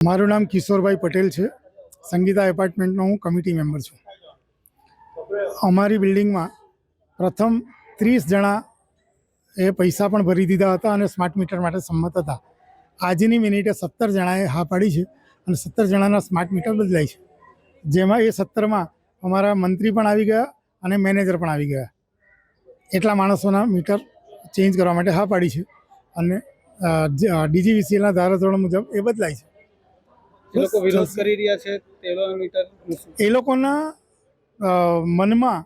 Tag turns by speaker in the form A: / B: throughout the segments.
A: મારું નામ કિશોરભાઈ પટેલ છે. સંગીતા એપાર્ટમેન્ટનો હું કમિટી મેમ્બર છું. અમારી બિલ્ડિંગમાં પ્રથમ 30 જણા એ પૈસા પણ ભરી દીધા હતા અને સ્માર્ટ મીટર માટે સંમત હતા. આજની મિનિટે 17 જણાએ હા પાડી છે અને 17 જણાના સ્માર્ટ મીટર બદલાય છે, જેમાં એ 17માં અમારા મંત્રી પણ આવી ગયા અને મેનેજર પણ આવી ગયા. એટલા માણસોના મીટર ચેન્જ કરવા માટે હા પાડી છે અને DGVCLના ધારાધોરણો મુજબ એ બદલાય છે.
B: એ લોકો વિરોધ કરી રહ્યા છે તેવા મીટર.
A: એ લોકોના મનમાં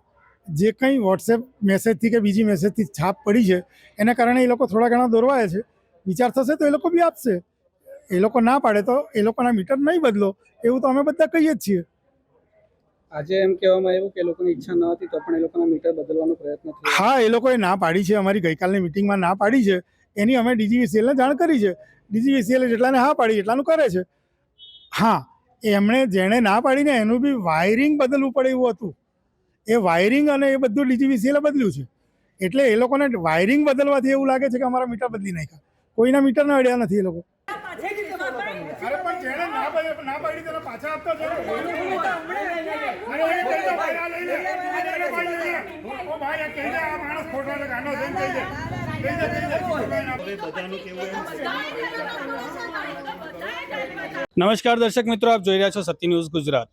A: જે કંઈ વોટ્સએપ મેસેજથી કે બીજી મેસેજથી છાપ પડી છે એના કારણે એ લોકો થોડા ઘણા દોરવાયા છે. વિચાર થશે તો એ લોકો બી આપશે. એ લોકો ના પાડે તો એ લોકોના મીટર નહીં બદલો એવું તો અમે બધા કહીએ જ છીએ.
B: આજે એમ કહેવામાં આવ્યું કે લોકોની ઈચ્છા ન હતી તો પણ એ લોકોના મીટર બદલવાનો પ્રયત્ન થયો.
A: હા, એ લોકોએ ના પાડી છે. અમારી ગઈકાલની મિટિંગમાં ના પાડી છે. એની અમે DGVCLને જાણ કરી છે. DGVCL જેટલાને હા પાડી એટલાનું કરે છે. હા, જેણે ના પાડીને એનું બી વાયરિંગ બદલવું પડે એવું હતું. એ વાયરિંગ અને એ બધું DGVCLે બદલ્યું છે. એટલે એ લોકોને વાયરિંગ બદલવાથી એવું લાગે છે કે અમારા મીટર બદલી નાખ્યા. કોઈના મીટર ના અડ્યા નથી એ લોકો. અરે પણ જેણે ના પાડી તેને પાછા આપતા છે.
B: નમસ્કાર દર્શક મિત્રો, આપ જોઈ રહ્યા છો સત્ય ન્યૂઝ ગુજરાત.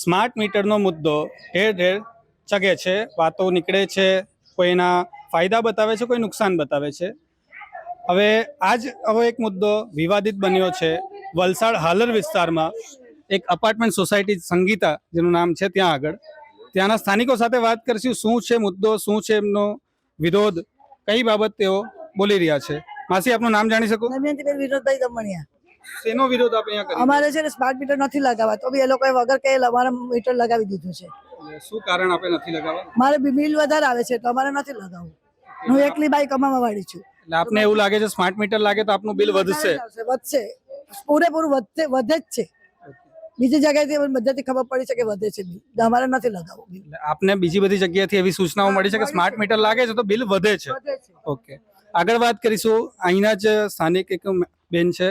B: સ્માર્ટ મીટરનો મુદ્દો ઠેર ઠેર ચગે છે, વાતો નીકળે છે, કોઈના ફાયદા બતાવે છે, કોઈ નુકસાન બતાવે છે. હવે એક મુદ્દો વિવાદિત બન્યો છે. વલસાડ હાલર વિસ્તારમાં એક અપાર્ટમેન્ટ સોસાયટી સંગીતા જેનું નામ છે, ત્યાં આગળ ત્યાંના સ્થાનિકો સાથે વાત કરીશું. શું છે મુદ્દો, શું છે એમનો વિરોધ, કઈ બાબત તેઓ બોલી રહ્યા છે. માસી, આપનું નામ જાણી શકું?
C: વિનોદભાઈ દમણિયા.
B: શેનો વિરોધ આપ અહીંયા કરી?
C: અમારે છે ને સ્માર્ટ મીટર નથી લગાવવા, તો બી એ લોકોએ વગર કે અમારા મીટર લગાવી દીધું છે.
B: શું કારણ આપે નથી લગાવવા?
C: મારે બિલ વધારે આવે છે તો અમારે નથી લગાવવું. હું એકલી બાઈ કમાવા વાળી છું.
B: એટલે આપને એવું લાગે છે સ્માર્ટ મીટર લાગે તો આપનું બિલ વધશે?
C: વધશે, પૂરેપૂરું વધે જ છે. બીજી જગ્યાએથી બધાથી ખબર પડી છે કે વધે છે બિલ. અમારે નથી લગાવવું બિલ.
B: આપને બીજી બધી જગ્યાએથી એવી સૂચનાઓ મળી છે કે સ્માર્ટ મીટર લાગે છે તો બિલ વધે છે. ઓકે, આગળ વાત કરીશું. અહીંના જ સ્થાનિક એક બેન છે.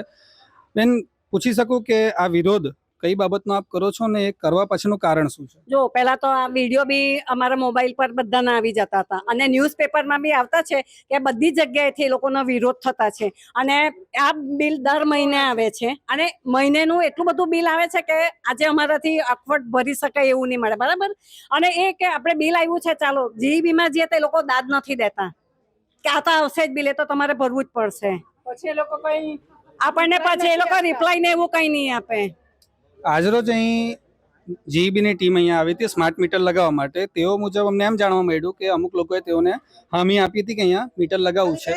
B: બેન, પૂછી શકું કે આ વિરોધ કઈ બાબતનો આપ કરો છો ને એ કરવા પાછળનું કારણ શું છે?
D: જો પહેલા તો આ વિડીયો બી અમારા મોબાઈલ પર બધાના આવી જતા હતા અને ન્યૂઝપેપરમાં બી આવતા છે કે બધી જગ્યાએથી એ લોકોનો વિરોધ થતા છે. અને આ બિલ દર મહિને આવે છે અને મહિનેનું એટલું બધું બિલ આવે છે કે આજે અમારાથી અખવટ ભરી શકાય એવું નહીં મળે, બરાબર. અને એ કે આપણે બિલ આવ્યું છે, ચાલો GEBીમાં જઈએ તો એ લોકો દાદ નથી દેતા કે આ તો આવશે જ બિલ, એ તો તમારે ભરવું જ પડશે. પછી એ લોકો કઈ આપણને પછી એ લોકો રિપ્લાય ને એવું કઈ નહીં આપે.
B: આજરોજ અહીં GEBની ટીમ અહીંયા આવી હતી સ્માર્ટ મીટર લગાવવા માટે. તેઓ મુજબ અમને એમ જાણવા મળ્યું કે અમુક લોકોએ તેઓને હામી આપી હતી કે અહીંયા મીટર લગાવવું છે.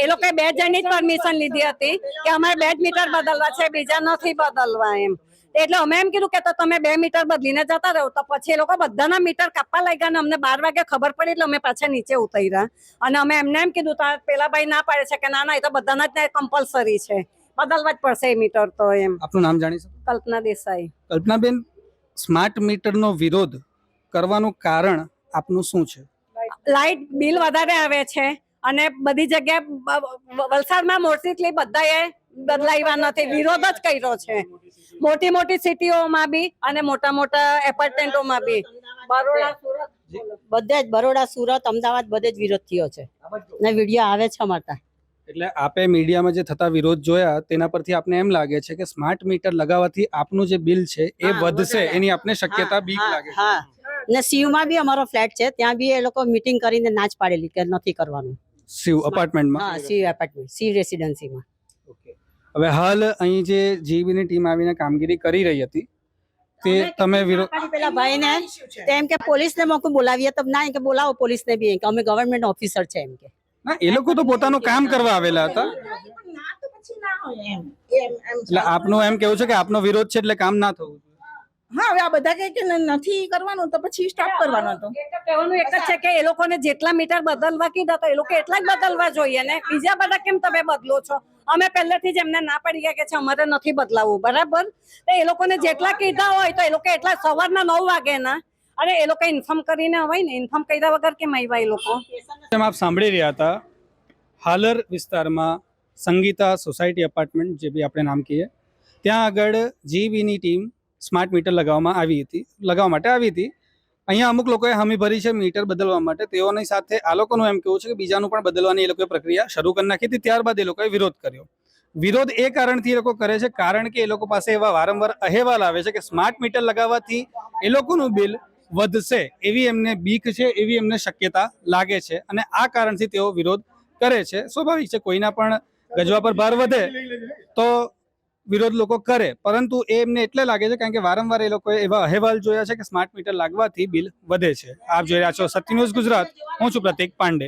D: એ લોકોએ 2 જણની જ પરમિશન લીધી હતી કે અમારે 2 જ મીટર બદલવા છે, બીજા નથી બદલવા એમ. એટલે અમે એમ કીધું કે તો તમે 2 મીટર બદલીને જતા રહો. તો પછી એ લોકો બધાના મીટર કાપવા લાગ્યા અને અમને 12 વાગે ખબર પડી એટલે અમે પાછા નીચે ઉતર્યા અને અમે એમને એમ કીધું તો પેલા ભાઈ ના પાડે છે કે ના ના, એ તો બધાના જ કમ્પલસરી છે, બદલવા જ પડશે એ મીટર તો એમ.
B: આપનું નામ જાણી શકું?
D: કલ્પના દેસાઈ.
B: કલ્પનાબેન, સ્માર્ટ મીટરનો વિરોધ કરવાનું કારણ આપનું શું છે?
D: લાઇટ બિલ વધારે આવે છે અને બધી જગ્યાએ વલસાડમાં મોસ્ટલી બધાએ બદલાવ્યા નથી, વિરોધ જ કર્યો છે. મોટી મોટી સિટીઓમાં બી અને મોટા મોટા એપાર્ટમેન્ટોમાં બી. બરોડા, સુરત,
E: બધે જ બરોડા, સુરત, અમદાવાદ બધે જ વિરોધ થયો છે ને વિડીયો આવે છે અમારા.
B: એટલે આપે મીડિયામાં જે થતા વિરોધ જોયા તેના પરથી આપને એમ લાગે છે કે સ્માર્ટ મીટર લગાવવાથી આપનું જે બિલ છે એ વધશે, એની આપને શક્યતા બીક લાગે છે.
E: હા, ને સીવમાં બી અમારો ફ્લેટ છે, ત્યાં બી એ લોકો મીટિંગ કરીને ના જ પાડેલી કે નથી કરવાનું.
B: શિવ અપાર્ટમેન્ટમાં?
E: હા, શિવ એપાર્ટમેન્ટ, શિવ રેસિડેન્સીમાં.
B: ઓકે, હવે હાલ અહીં જે GEBની ટીમ આવીને કામગીરી કરી રહી હતી તે તમે વિરોધ
E: પેલા ભાઈને તેમ કે પોલીસને મોકું બોલાવીએ તો ના, કે બોલાવો પોલીસને બી, કે અમે ગવર્મેન્ટ ઓફિસર છે એમ કે.
B: ના, એ લોકો તો પોતાનું કામ કરવા આવેલા હતા. એટલે આપનું એમ કેવું છે કે આપનો વિરોધ છે એટલે કામ ના થવું?
F: હા, હવે આ બધા કહે કે નથી કરવાનું તો પછી સ્ટોપ કરવાનો હતો.
D: કહેવાનું એક જ છે કે એ લોકોને જેટલા મીટર બદલવા કીધા તો એ લોકો એટલા જ બદલવા જોઈએ ને. બીજા બધા કેમ તમે બદલો છો? અમે પહેલેથી જ એમને ના પડી ગયા કે છે અમારે નથી બદલાવું, બરાબર. તો એ લોકોને જેટલા કીધા હોય તો એ લોકો એટલા સવારના 9 વાગે ના, અને એ લોકો ઇન્ફોર્મ કરીને હોય ને, ઇન્ફોર્મ કર્યા વગર કેમ આવ્યા એ લોકો?
B: આપ સાંભળી રહ્યા હતા હાલર વિસ્તારમાં સંગીતા સોસાયટી એપાર્ટમેન્ટ, જે બી આપણે નામ કહીએ, ત્યાં આગળ જીબીની ટીમ સ્માર્ટ મીટર લગાવવા માટે આવી હતી. અહીંયા અમુક લોકોએ હમી ભરી છે મીટર બદલવા માટે. તેઓની સાથે આ લોકોનું એમ કહેવું છે કે બીજાનું પણ બદલવાની એ લોકોએ પ્રક્રિયા શરૂ કરી નાખી હતી. ત્યારબાદ એ લોકોએ વિરોધ કર્યો. વિરોધ એ કારણથી એ લોકો કરે છે કારણ કે એ લોકો પાસે એવા વારંવાર અહેવાલ આવે છે કે સ્માર્ટ મીટર લગાવવાથી એ લોકોનું બિલ વધશે એવી એમને બીક છે, એવી એમને શક્યતા લાગે છે, અને આ કારણથી તેઓ વિરોધ કરે છે. સ્વાભાવિક છે, કોઈના પણ ગજવા પર ભાર વધે તો વિરોધ લોકો કરે, પરંતુ એ એમને એટલે લાગે છે કારણ કે વારંવાર એ લોકોએ એવા અહેવાલ જોયા છે કે સ્માર્ટ મીટર લાગવાથી બિલ વધે છે. આપ જોઈ રહ્યા છો સત્ય ન્યૂઝ ગુજરાત. હું છું પ્રતીક પાંડે.